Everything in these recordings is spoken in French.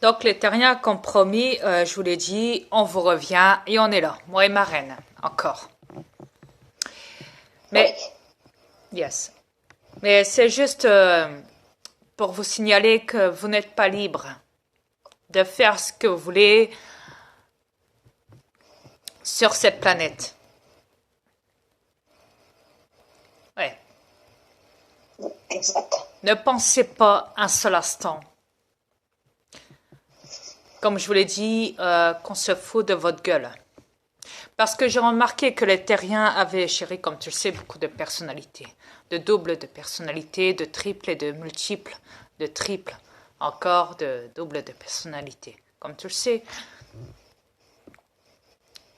Donc, les terriens, comme promis, je vous l'ai dit, on vous revient et on est là. Moi et ma reine, encore. Mais, yes. Mais c'est juste pour vous signaler que vous n'êtes pas libre de faire ce que vous voulez sur cette planète. Ouais. Exact. Ne pensez pas un seul instant, comme je vous l'ai dit, qu'on se fout de votre gueule. Parce que j'ai remarqué que les terriens avaient, chéri, comme tu le sais, beaucoup de personnalités. De doubles de personnalités, de triples et de multiples, de triples, encore de doubles de personnalités. Comme tu le sais.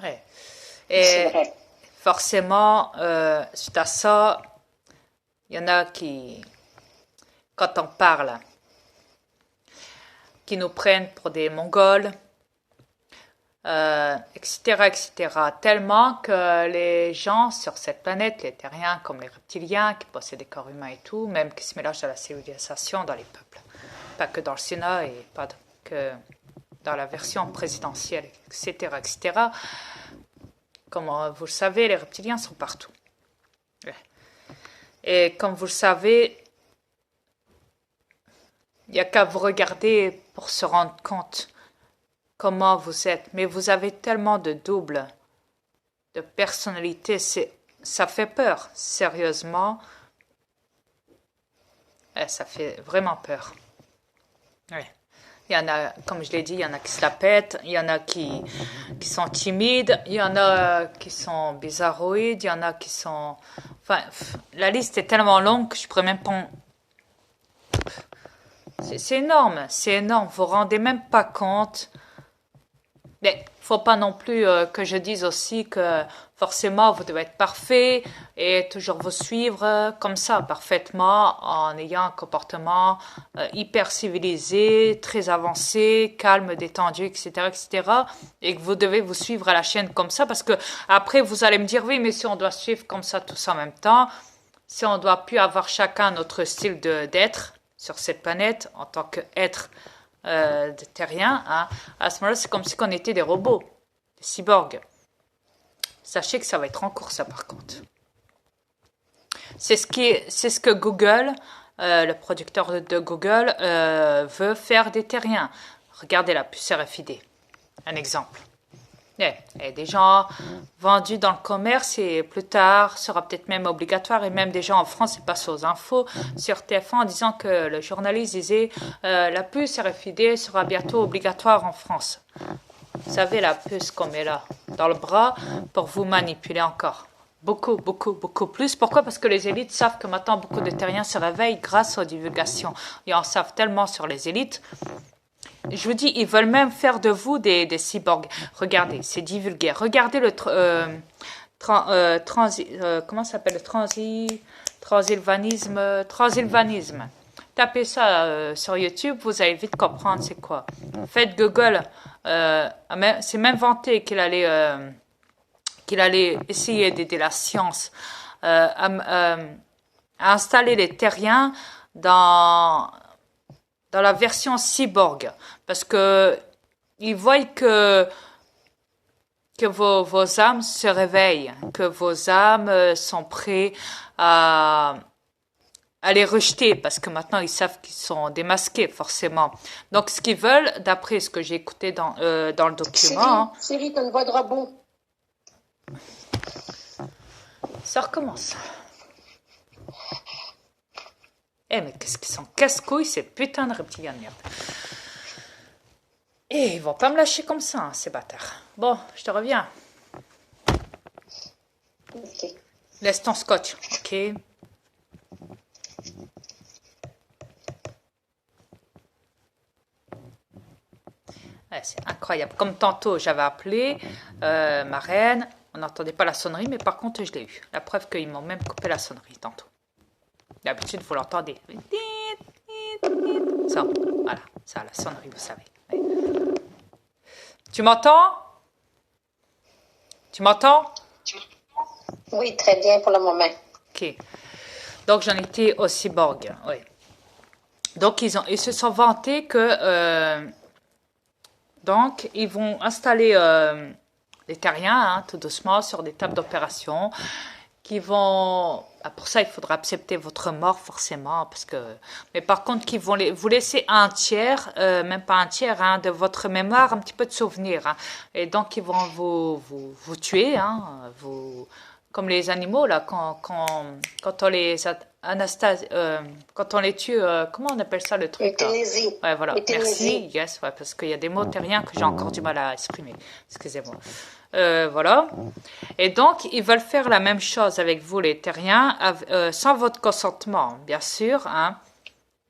Ouais. Et forcément, suite à ça, il y en a qui, quand on parle, qui nous prennent pour des Mongols, etc., etc. Tellement que les gens sur cette planète, les terriens comme les reptiliens, qui possèdent des corps humains et tout, même qui se mélangent à la civilisation dans les peuples, pas que dans le Sénat et pas que dans la version présidentielle, etc., etc. Comme vous le savez, les reptiliens sont partout. Et comme vous le savez, il n'y a qu'à vous regarder pour se rendre compte comment vous êtes. Mais vous avez tellement de doubles, de personnalités, ça fait peur, sérieusement. Ça fait vraiment peur. Ouais. Il y en a, comme je l'ai dit, il y en a qui se la pètent, il y en a qui sont timides, il y en a qui sont bizarroïdes, il y en a qui sont... Enfin, la liste est tellement longue que je pourrais même pas... C'est énorme, c'est énorme. Vous vous rendez même pas compte. Mais faut pas non plus que je dise aussi que forcément vous devez être parfait et toujours vous suivre comme ça parfaitement en ayant un comportement hyper civilisé, très avancé, calme, détendu, etc., etc. Et que vous devez vous suivre à la chaîne comme ça parce que après vous allez me dire oui mais si on doit suivre comme ça tous en même temps, si on doit plus avoir chacun notre style d'être sur cette planète en tant qu'être de terriens, hein, à ce moment-là, c'est comme si on était des robots, des cyborgs. Sachez que ça va être en cours, ça, par contre. C'est ce que Google, le producteur de Google, veut faire des terriens. Regardez la puce RFID, un exemple. Et des gens vendus dans le commerce et plus tard sera peut-être même obligatoire et même des gens en France et passent aux infos sur TF1 en disant que le journaliste disait la puce RFID sera bientôt obligatoire en France. Vous savez la puce qu'on met là dans le bras pour vous manipuler encore. Beaucoup, beaucoup, beaucoup plus. Pourquoi? Parce que les élites savent que maintenant beaucoup de terriens se réveillent grâce aux divulgations. Ils en savent tellement sur les élites. Je vous dis, ils veulent même faire de vous des cyborgs. Regardez, c'est divulgué. Regardez le comment ça s'appelle le transilvanisme. Tapez ça sur YouTube, vous allez vite comprendre c'est quoi. Faites Google. C'est même vanté qu'il allait essayer d'aider la science à installer les terriens dans la version cyborg, parce que ils voient que vos âmes se réveillent, que vos âmes sont prêts à les rejeter, parce que maintenant ils savent qu'ils sont démasqués, forcément. Donc ce qu'ils veulent, d'après ce que j'ai écouté dans le document... Siri, t'as une voix de robot. Ça recommence. Mais qu'est-ce qu'ils sont casse-couilles, ces putains de reptiliens de merde. Ils vont pas me lâcher comme ça, hein, ces bâtards. Bon, je te reviens. Ok. Laisse ton scotch, ok? C'est incroyable. Comme tantôt, j'avais appelé ma reine. On n'entendait pas la sonnerie, mais par contre, je l'ai eu. La preuve qu'ils m'ont même coupé la sonnerie tantôt. D'habitude, vous l'entendez. Ça, voilà, ça, la sonnerie, vous savez. Oui. Tu m'entends? Tu m'entends? Oui, très bien pour le moment. Ok. Donc, j'en étais au cyborg, oui. Donc, ils se sont vantés que Donc, ils vont installer les terriens, hein, tout doucement, sur des tables d'opération, qui vont... Pour ça, il faudra accepter votre mort, forcément, parce que... Mais par contre, qui vont vous laisser un tiers, même pas un tiers, hein, de votre mémoire, un petit peu de souvenirs. Hein. Et donc, ils vont vous tuer, hein, comme les animaux, là, quand on les quand on les tue, comment on appelle ça le truc là? Euthanasie. Ouais, voilà. Euthanasie. Merci, yes, ouais, parce qu'il y a des mots terriens que j'ai encore du mal à exprimer. Excusez-moi. Voilà. Et donc, ils veulent faire la même chose avec vous, les terriens, sans votre consentement, bien sûr. Hein.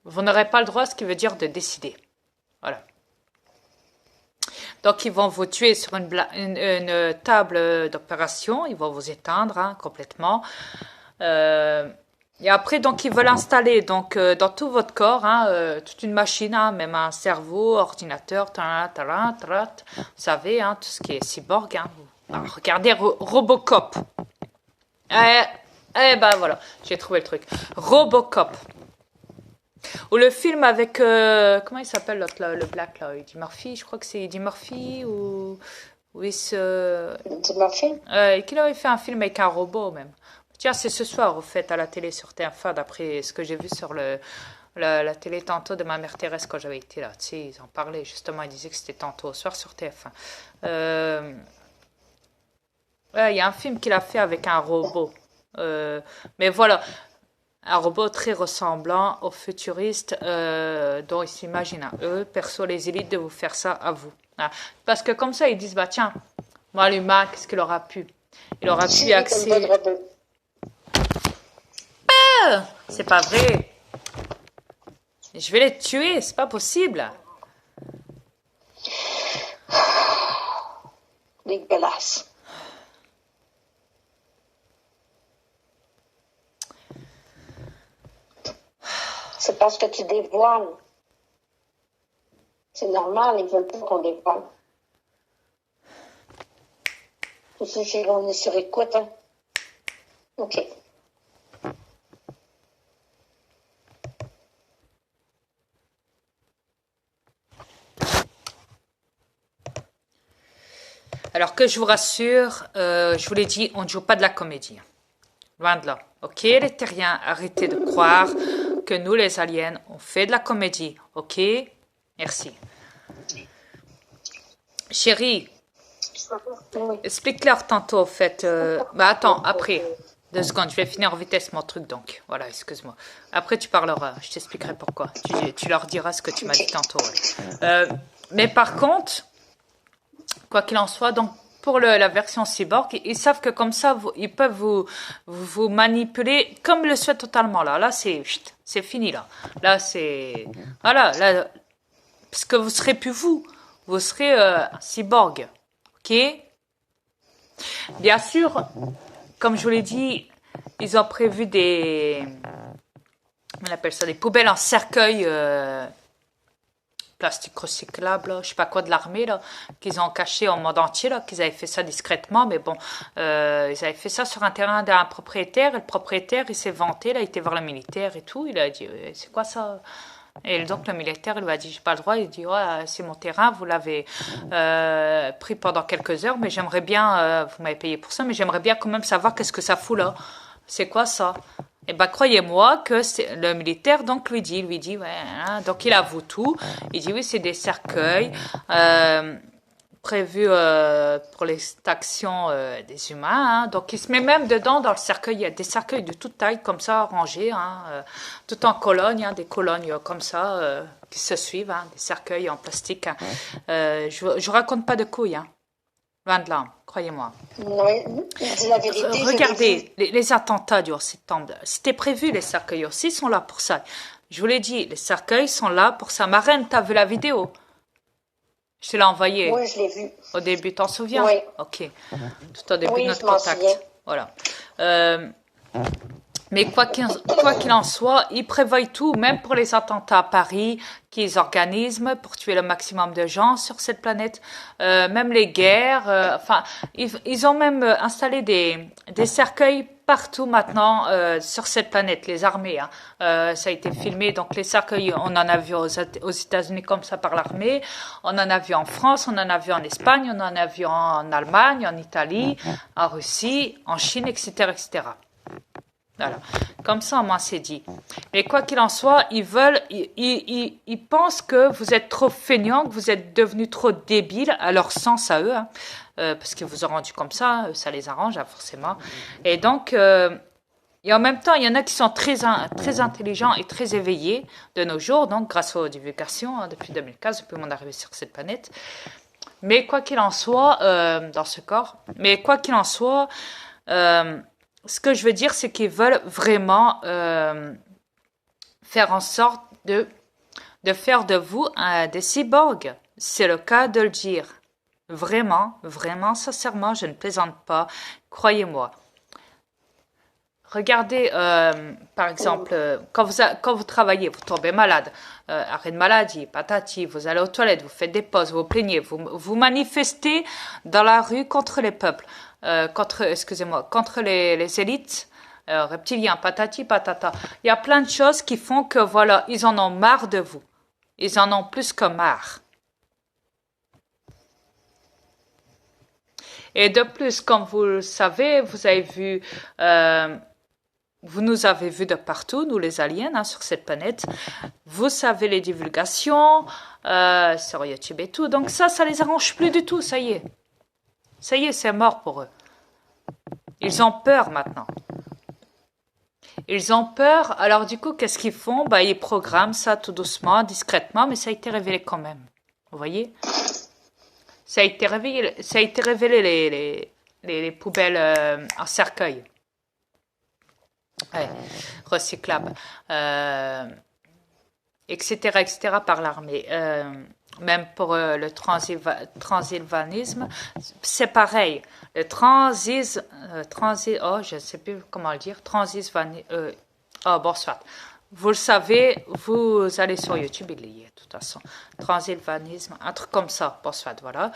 Vous n'aurez pas le droit, ce qui veut dire de décider. Voilà. Donc, ils vont vous tuer sur une table d'opération. Ils vont vous éteindre hein, complètement. Et après, donc, ils veulent installer donc dans tout votre corps hein, toute une machine, hein, même un cerveau, ordinateur, vous savez, hein, tout ce qui est cyborg. Hein. Alors, regardez Robocop. Ben voilà, j'ai trouvé le truc. Robocop. Ou le film avec, comment il s'appelle l'autre, là, le black, là, Eddie Murphy, je crois que c'est Eddie Murphy ou Eddie Murphy? Qu'il avait fait un film avec un robot même. Tiens, c'est ce soir, au fait, à la télé sur TF1, d'après ce que j'ai vu sur la télé tantôt de ma mère Thérèse quand j'avais été là. Tu sais, ils en parlaient, justement, ils disaient que c'était tantôt au soir sur TF1. Il y a un film qu'il a fait avec un robot. Mais voilà, un robot très ressemblant aux futuristes dont ils s'imaginent, hein, eux, perso, les élites, de vous faire ça à vous. Hein. Parce que comme ça, ils disent, bah tiens, moi, l'humain, qu'est-ce qu'il aura pu? Il aura pu accéder... C'est pas vrai. Je vais les tuer, c'est pas possible. Dégueulasse. C'est parce que tu dévoiles. C'est normal, ils veulent pas qu'on dévoile. Tous ceux qui on est sur écoute, hein. OK. Alors que je vous rassure, je vous l'ai dit, on ne joue pas de la comédie. Loin de là. Ok, les terriens, arrêtez de croire que nous, les aliens, on fait de la comédie. Ok? Merci. Chérie, Oui. explique-leur tantôt, au fait. Attends, après. 2 secondes, je vais finir en vitesse mon truc, donc. Voilà, excuse-moi. Après, tu parleras. Je t'expliquerai pourquoi. Tu leur diras ce que tu m'as dit tantôt. Ouais. Mais par contre, quoi qu'il en soit, donc, pour la version cyborg, ils savent que comme ça, ils peuvent vous manipuler comme le souhait totalement. Là, c'est fini, là. Là, c'est... Voilà, là, parce que vous serez plus vous. Vous serez cyborg. OK? Bien sûr, comme je vous l'ai dit, ils ont prévu on appelle ça des poubelles en cercueil plastique recyclable, là, je sais pas quoi de l'armée, là, qu'ils ont caché en monde entier, là, qu'ils avaient fait ça discrètement, mais bon, ils avaient fait ça sur un terrain d'un propriétaire, et le propriétaire, il s'est vanté, là, il était voir le militaire et tout, il a dit, c'est quoi ça? Et donc le militaire, il lui a dit, j'ai pas le droit, il dit, ouais, c'est mon terrain, vous l'avez pris pendant quelques heures, mais j'aimerais bien, vous m'avez payé pour ça, mais j'aimerais bien quand même savoir qu'est-ce que ça fout là. C'est quoi ça? Eh ben, croyez-moi que le militaire, donc, lui dit, ouais, hein, donc il avoue tout. Il dit, oui, c'est des cercueils prévus pour l'extraction des humains. Hein. Donc, il se met même dedans, dans le cercueil, il y a des cercueils de toute taille, comme ça, rangés, hein, tout en colonne, hein, des colonnes comme ça, qui se suivent, hein, des cercueils en plastique. Hein. Je raconte pas de couilles, hein. Loin de là, croyez-moi. Oui, dis la vérité. Regardez, les attentats du 11 septembre, c'était prévu, les cercueils aussi sont là pour ça. Je vous l'ai dit, les cercueils sont là pour ça. Ma reine, t'as vu la vidéo? Je te l'ai envoyée. Oui, je l'ai vu. Au début, t'en souviens? Oui. Ok. Tout au début Oui, de notre je m'en contact. souviens. Voilà. Mais quoi qu'il en soit, ils prévoient tout, même pour les attentats à Paris, qu'ils organisent pour tuer le maximum de gens sur cette planète. Même les guerres. Enfin, ils ont même installé des cercueils partout maintenant sur cette planète, les armées. Hein. Ça a été filmé, donc les cercueils, on en a vu aux États-Unis comme ça par l'armée, on en a vu en France, on en a vu en Espagne, on en a vu en Allemagne, en Italie, en Russie, en Chine, etc., etc. Voilà. Comme ça, au moins, c'est dit. Mais quoi qu'il en soit, ils pensent que vous êtes trop feignants, que vous êtes devenus trop débiles, à leur sens à eux, hein, parce qu'ils vous ont rendu comme ça les arrange, hein, forcément. Et donc, et en même temps, il y en a qui sont très intelligents et très éveillés de nos jours, donc grâce aux divulgations, hein, depuis 2015, depuis mon arrivée sur cette planète. Mais quoi qu'il en soit, dans ce corps, mais quoi qu'il en soit, ce que je veux dire, c'est qu'ils veulent vraiment faire en sorte de faire de vous des cyborgs. C'est le cas de le dire. Vraiment, vraiment, sincèrement, je ne plaisante pas. Croyez-moi. Regardez, par exemple, quand vous travaillez, vous tombez malade, arrêt de maladie, patati, vous allez aux toilettes, vous faites des pauses, vous plaignez, vous manifestez dans la rue contre les peuples, contre les élites, reptiliens, patati, patata. Il y a plein de choses qui font que, voilà, ils en ont marre de vous. Ils en ont plus que marre. Et de plus, comme vous le savez, vous avez vu... vous nous avez vus de partout, nous les aliens, hein, sur cette planète. Vous savez les divulgations sur YouTube et tout. Donc ça les arrange plus du tout, ça y est. Ça y est, c'est mort pour eux. Ils ont peur maintenant. Ils ont peur. Alors du coup, qu'est-ce qu'ils font? Bah, ils programment ça tout doucement, discrètement, mais ça a été révélé quand même. Vous voyez? Ça a été révélé les poubelles en cercueil. Ouais, recyclables, etc., etc., par l'armée. Même pour le transilvanisme, c'est pareil. Le je ne sais plus comment le dire, bon, soit. Vous le savez, vous allez sur YouTube, il y est, de toute façon. Transilvanisme, un truc comme ça, bon, soit, voilà.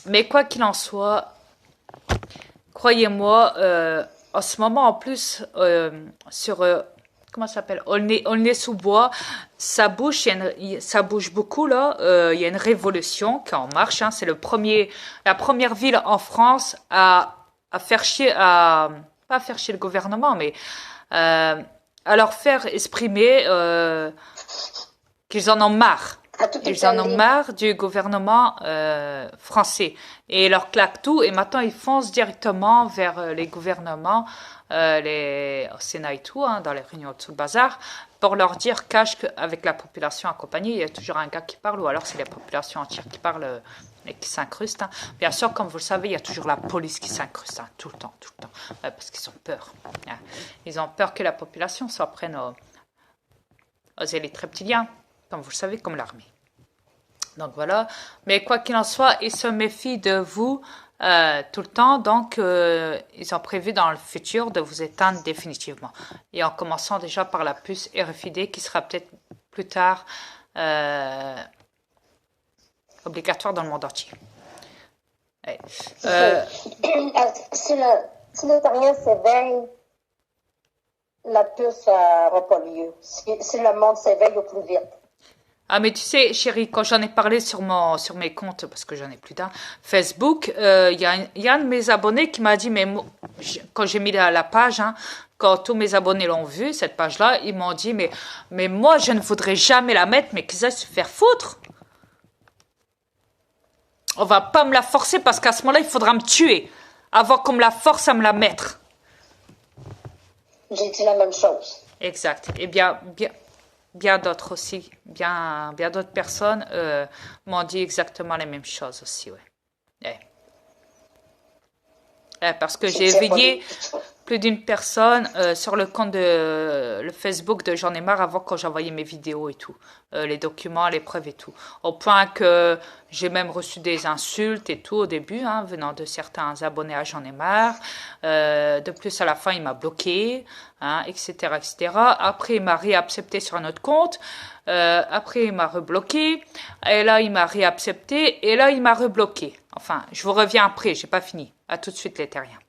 Mais quoi qu'il en soit, croyez-moi, en ce moment, en plus, sur, comment ça s'appelle, Aulnay-sous-Bois, ça bouge beaucoup, là. Il y a une révolution qui est en marche, hein. C'est la première ville en France à faire chier, pas à faire chier le gouvernement, mais à leur faire exprimer qu'ils en ont marre. Ils en ont marre du gouvernement français. Et ils leur claquent tout. Et maintenant, ils foncent directement vers les gouvernements, au Sénat et tout, hein, dans les réunions tout le bazar, pour leur dire cache qu'avec la population accompagnée, il y a toujours un gars qui parle, ou alors c'est la population entière qui parle et qui s'incruste. Hein. Bien sûr, comme vous le savez, il y a toujours la police qui s'incruste, hein, tout le temps, parce qu'ils ont peur. Hein. Ils ont peur que la population s'en prenne aux élites reptiliens, comme vous le savez, comme l'armée. Donc voilà, mais quoi qu'il en soit, ils se méfient de vous tout le temps, donc ils ont prévu dans le futur de vous éteindre définitivement. Et en commençant déjà par la puce RFID qui sera peut-être plus tard obligatoire dans le monde entier. Ouais. Si les Terriens s'éveillent, la puce n'aura pas lieu. Si le monde s'éveille au plus vite. Ah, mais tu sais, chérie, quand j'en ai parlé sur mes comptes, parce que j'en ai plus d'un, Facebook, y a un de mes abonnés qui m'a dit, mais quand j'ai mis la page, hein, quand tous mes abonnés l'ont vu, cette page-là, ils m'ont dit, mais moi, je ne voudrais jamais la mettre, mais qu'ils aillent se faire foutre. On va pas me la forcer parce qu'à ce moment-là, il faudra me tuer avant qu'on me la force à me la mettre. J'ai dit la même chose. Exact. Et bien d'autres aussi, bien d'autres personnes m'ont dit exactement les mêmes choses aussi, ouais. Parce que j'ai éveillé plus d'une personne sur le compte de le Facebook de J'en ai marre avant quand j'envoyais mes vidéos et tout, les documents, les preuves et tout. Au point que j'ai même reçu des insultes et tout au début, hein, venant de certains abonnés à J'en ai marre. De plus, à la fin, il m'a bloqué, hein, etc., etc. Après, il m'a réaccepté sur un autre compte. Après, il m'a rebloqué. Et là, il m'a réaccepté. Et là, il m'a rebloqué. Enfin, je vous reviens après, j'ai pas fini. À tout de suite, les terriens.